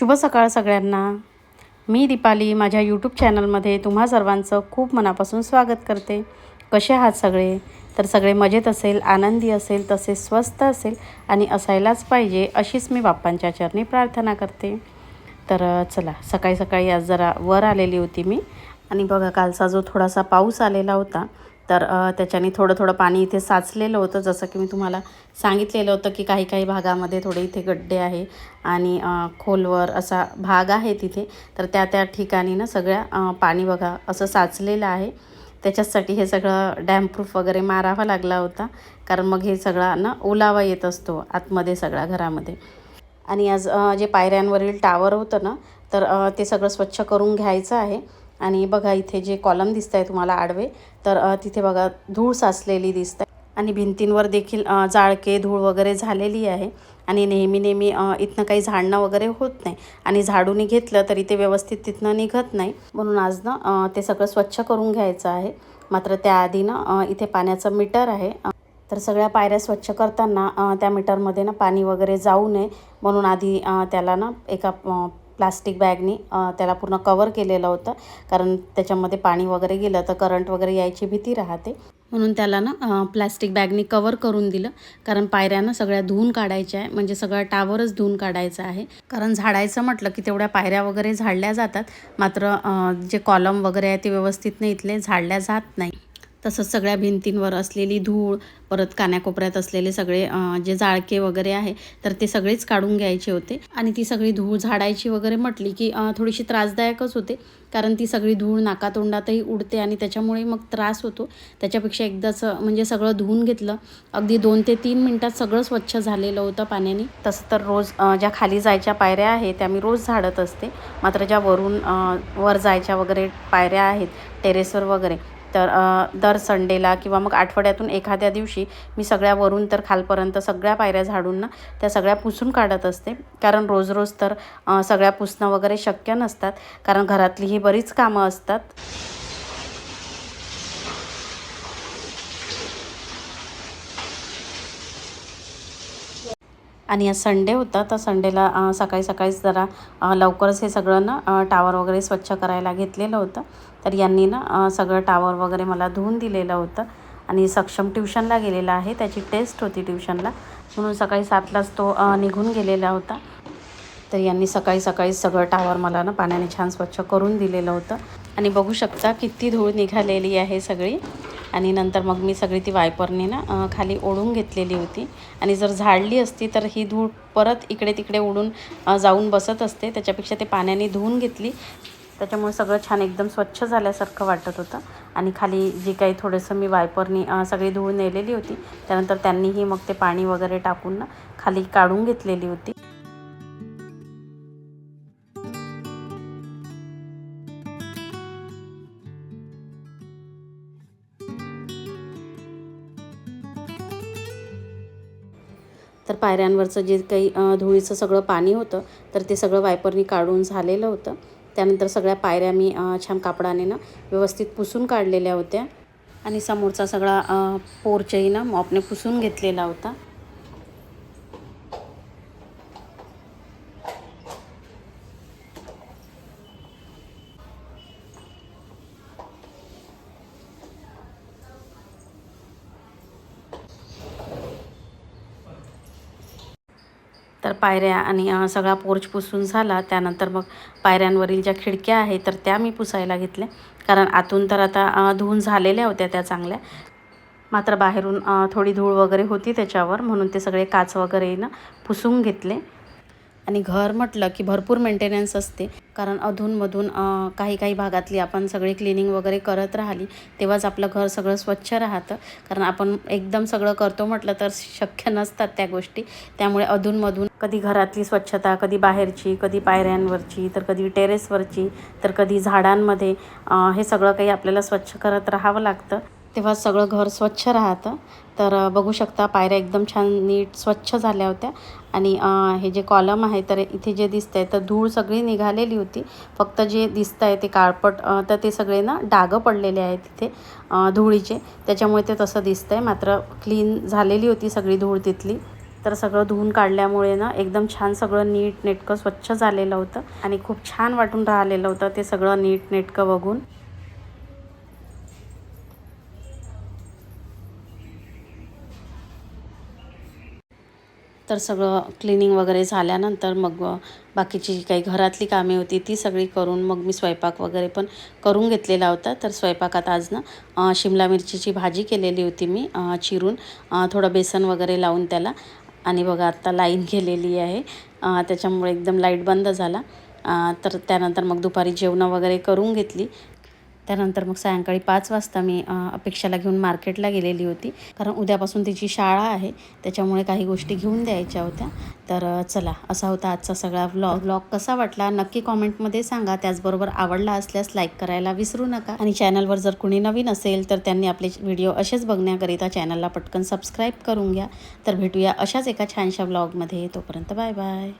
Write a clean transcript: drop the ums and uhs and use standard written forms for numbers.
शुभ सकाळ सगळ्यांना। मी दीपाली माझ्या यूट्यूब चॅनलमध्ये तुम्हा सर्वांचं खूप मनापासून स्वागत करते। कसे आहात सगळे? तर सगळे मजेत असेल, आनंदी असेल, तसेच स्वस्थ असेल आणि असायलाच पाहिजे अशीच मी बाप्पांच्या चरणी प्रार्थना करते। तर चला, सकाळी सकाळी आज जरा वर आलेली होती मी आणि बघा कालचा जो थोडासा पाऊस आलेला होता तर त्याच्याने थोडं थोडं पाणी इथे साचलेलं होतं। जसं की मी तुम्हाला सांगितलेलं होतं की काही काही भागामध्ये थोडे इथे गड्डे आहे आणि खोलवर असा भाग आहे तिथे, तर त्या ठिकाणी ना सगळ्या पाणी बघा असं साचलेलं आहे। त्याच्यासाठी हे सगळं डॅमप्रूफ वगैरे मारावा लागला होता, कारण मग हे सगळा ना ओलावा येत असतो आतमध्ये सगळ्या घरामध्ये। आणि आज जे पायऱ्यांवरील टावर होतं ना तर ते सगळं स्वच्छ करून घ्यायचं आहे। आणि बघा इथे जे कॉलम दिसत आहे तुम्हाला आडवे, तर तिथे बघा धूळ साचलेली दिसते आणि भिंतींवर देखील जाळके धूळ वगैरे झालेली आहे। आणि नेहमी इथनं काही झाडणं वगैरे होत नाही आणि झाडून घेतलं तरी ते व्यवस्थित तिथनं निघत नाही, म्हणून आज ना ते सगळं स्वच्छ करून घ्यायचं आहे। मात्र त्याआधी ना इथे पाण्याचं मीटर आहे, तर सगळ्या पायऱ्या स्वच्छ करताना त्या मीटरमध्ये ना पाणी वगैरे जाऊ नये म्हणून आधी त्याला ना एका प्लास्टिक बॅगनी त्याला पूर्ण कवर केलेलं होतं, कारण त्याच्यामध्ये पाणी वगैरे गेलं तर करंट वगैरे यायची भीती राहते, म्हणून त्याला ना प्लास्टिक बॅगनी कवर करून दिलं। कारण पायऱ्यांना सगळ्या धुवून काढायच्या आहे, म्हणजे सगळा टावरच धुवून काढायचा आहे। कारण झाडायचं म्हटलं की तेवढ्या पायऱ्या वगैरे झाडल्या जातात, मात्र जे कॉलम वगैरे आहे ते व्यवस्थित नाही इथले झाडल्या जात नाही। तसंच सगळ्या भिंतींवर असलेली धूळ, परत कान्याकोपऱ्यात असलेले सगळे जे जाळके वगैरे आहे तर ते सगळेच काढून घ्यायचे होते। आणि ती सगळी धूळ झाडायची वगैरे म्हटली की थोडीशी त्रासदायकच होते, कारण ती सगळी धूळ नाकातोंडातही उडते आणि त्याच्यामुळे मग त्रास होतो। त्याच्यापेक्षा एकदाच म्हणजे सगळं धुवून घेतलं, अगदी 2 ते 3 मिनटात सगळं स्वच्छ झालेलं होतं पाण्याने। तसं तर रोज ज्या खाली जायच्या पायऱ्या आहेत त्या मी रोज झाडत असते, मात्र ज्या वरून वर जायच्या वगैरे पायऱ्या आहेत टेरेसवर वगैरे, तर दर संडेला किंवा मग आठवड्यातून एखाद्या दिवशी मी सगळ्या वरून तर खालपर्यंत सगळ्या पायऱ्या झाडून ना त्या सगळ्या पुसून काढत असते। कारण रोज रोज तर सगळ्या पुसणं वगैरे शक्य नसतात, कारण घरातली ही बरीच कामं असतात। आणि आज संडे होता, तर संडेला सकाळी सकाळीच जरा लवकरच हे सगळं ना टावर वगैरे स्वच्छ करायला घेतलेलं होतं। तर यांनी ना सगळं टावर वगैरे मला धुवून दिलेलं होतं। आणि सक्षम ट्युशनला गेलेला आहे, त्याची टेस्ट होती ट्युशनला, म्हणून सकाळी 7लाच तो निघून गेलेला होता। तर यांनी सकाळी सकाळीच सगळं टावर मला ना पाण्याने छान स्वच्छ करून दिलेलं होतं। आणि बघू शकता किती धूळ निघालेली आहे सगळी। आणि नंतर मग मी सगळी ती वायपरने ना खाली ओढून घेतलेली होती, आणि जर झाडली असती तर ही धूळ परत इकडे तिकडे उडून जाऊन बसत असते। त्याच्यापेक्षा ते पाण्याने धुवून घेतली, त्याच्यामुळे सगळं छान एकदम स्वच्छ झाल्यासारखं वाटत होतं। आणि खाली जी काही थोडंसं मी वायपरनी सगळी धूळ नेलेली होती, त्यानंतर त्यांनीही मग ते पाणी वगैरे टाकून ना खाली काढून घेतलेली होती। तर पायऱ्यांवरचं जे काही धुळीचं सगळं पाणी होतं तर ते सगळं वायपरनी काढून झालेलं होतं। त्यानंतर सगळ्या पायऱ्या मी छान कापडाने ना व्यवस्थित पुसून काढलेल्या होत्या, आणि समोरचा सगळा पोर्चही ना मॉपने पुसून घेतलेला होता। तर पायऱ्या आणि सगळा पोर्च पुसून झाला, त्यानंतर मग पायऱ्यांवरील ज्या खिडक्या आहेत तर त्या मी पुसायला घेतल्या, कारण आतून तर आता धुवून झालेल्या होत्या त्या चांगल्या, मात्र बाहेरून थोडी धूळ वगैरे होती त्याच्यावर, म्हणून ते सगळे काच वगैरे ना पुसून घेतले। आणि घर म्हटलं की भरपूर मेंटेनन्स असते, कारण अधूनमधून काही काही भागातली आपण सगळी क्लिनिंग वगैरे करत राहिली तेव्हाच आपलं घर सगळं स्वच्छ राहतं। कारण आपण एकदम सगळं करतो म्हटलं तर शक्य नसतात त्या गोष्टी, त्यामुळे अधूनमधून कधी घरातली स्वच्छता, कधी बाहेरची, कधी पायऱ्यांवरची, तर कधी टेरेसवरची, तर कधी झाडांमध्ये, हे सगळं काही आपल्याला स्वच्छ करत राहावं लागतं, तेव्हा सगळं घर स्वच्छ राहतं। तर बघू शकता पायऱ्या एकदम छान नीट स्वच्छ झाल्या होत्या। आणि हे जे कॉलम आहे तर इथे जे दिसतंय तर धूळ सगळी निघालेली होती, फक्त जे दिसतंय ते काळपट, तर ते सगळे ना डाग पडलेले आहेत तिथे धुळीचे, त्याच्यामुळे ते तसं दिसतंय, मात्र क्लीन झालेली होती सगळी धूळ तिथली। तर सगळं धुवून काढल्यामुळे ना एकदम छान सगळं नीट नेटकं स्वच्छ झालेलं होतं आणि खूप छान वाटून राहिलेलं होतं ते सगळं नीट नेटकं बघून. तर सगळं क्लिनिंग वगैरे झाल्यानंतर मग बाकीची जी काही घरातली कामे होती ती सगळी करून मग मी स्वयंपाक वगैरे पण करून घेतलेला होता. तर स्वयंपाकात आज ना शिमला मिरचीची भाजी केलेली होती मी चिरून थोडं बेसन वगैरे लावून त्याला. आणि बघा आत्ता लाईन गेलेली आहे त्याच्यामुळे एकदम लाईट बंद झाला. तर त्यानंतर मग दुपारी जेवणं वगैरे करून घेतली. त्यानंतर मग सायंकाळी 5 वाजता मी अपेक्षाला घेऊन मार्केटला गेलेली होती, कारण उद्यापासून तिची शाळा आहे, त्याच्यामुळे काही गोष्टी घेऊन द्यायच्या होत्या. तर चला, असा होता आजचा सगळा व्लॉग कसा वाटला नक्की कॉमेंटमध्ये सांगा. त्याचबरोबर आवडला असल्यास लाईक करायला विसरू नका. आणि चॅनलवर जर कुणी नवीन असेल तर त्यांनी आपले व्हिडिओ असेच बघण्याकरिता चॅनलला पटकन सबस्क्राईब करून घ्या. तर भेटूया अशाच एका छानशा व्लॉगमध्ये. तोपर्यंत बाय बाय.